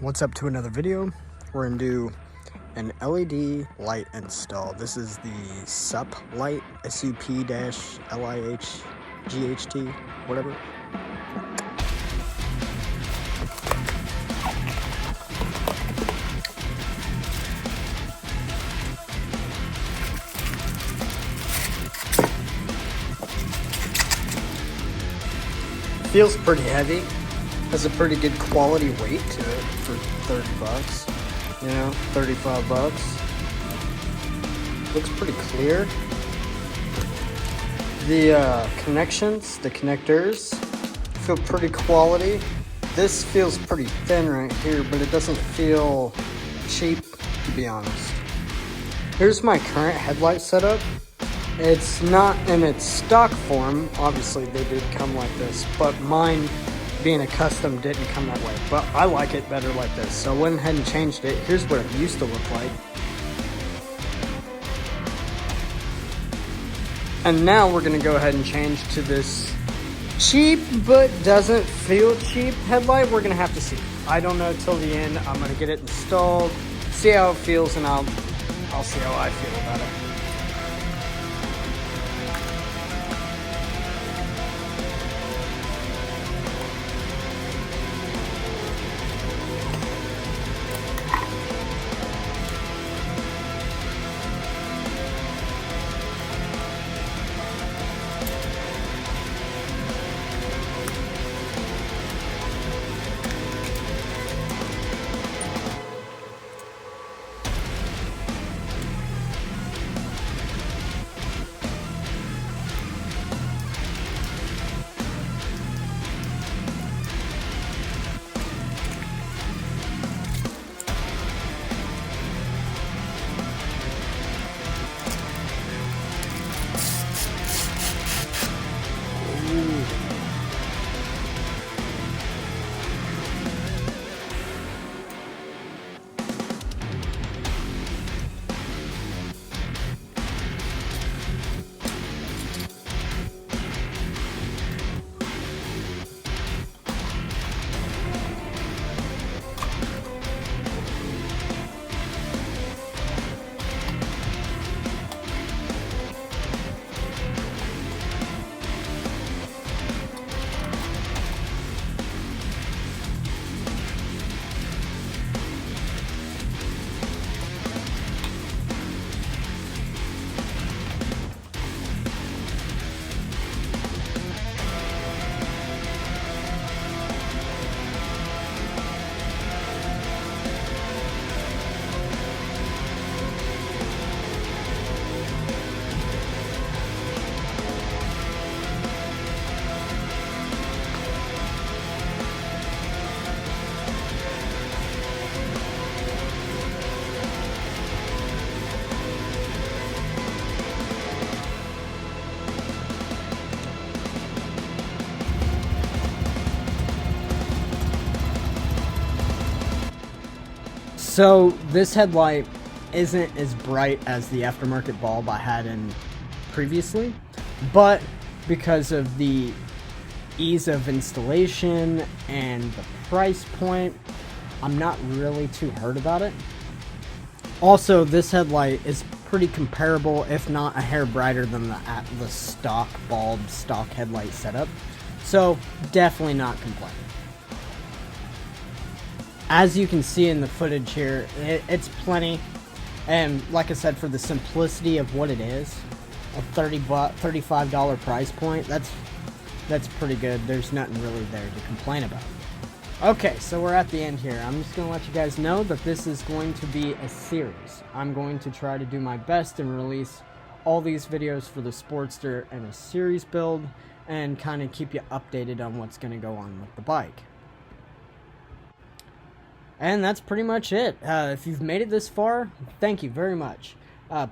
What's up to another video? We're gonna do an LED light install. This is the SUP light, SUP-LIHGHT, whatever. Feels pretty heavy. Has a pretty good quality weight to it for 30 bucks. You know, 35 bucks. Looks pretty clear. The connections, the connectors feel pretty quality. This feels pretty thin right here, but it doesn't feel cheap, to be honest. Here's my current headlight setup. It's not in its stock form. Obviously they did come like this, but mine being a custom didn't come that way. But I like it better like this, so I went ahead and changed it. Here's what it used to look like. And now we're gonna go ahead and change to this cheap but doesn't feel cheap headlight. We're gonna have to see. I don't know till the end. I'm gonna get it installed, see how it feels, and I'll see how I feel about it. So this headlight isn't as bright as the aftermarket bulb I had in previously, but because of the ease of installation and the price point, I'm not really too hurt about it. Also, this headlight is pretty comparable, if not a hair brighter than the stock bulb, stock headlight setup. So definitely not complaining. As you can see in the footage here, it's plenty, and like I said, for the simplicity of what it is, a $35 price point, that's pretty good. There's nothing really there to complain about. Okay, so we're at the end here. I'm just going to let you guys know that this is going to be a series. I'm going to try to do my best and release all these videos for the Sportster in a series build, and kind of keep you updated on what's going to go on with the bike. And that's pretty much it. If you've made it this far, thank you very much.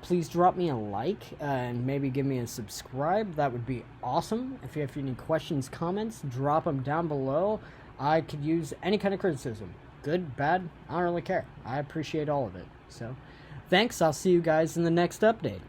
Please drop me a like and maybe give me a subscribe. That would be awesome. If you have any questions, comments, drop them down below. I could use any kind of criticism. Good, bad, I don't really care. I appreciate all of it. So, thanks. I'll see you guys in the next update.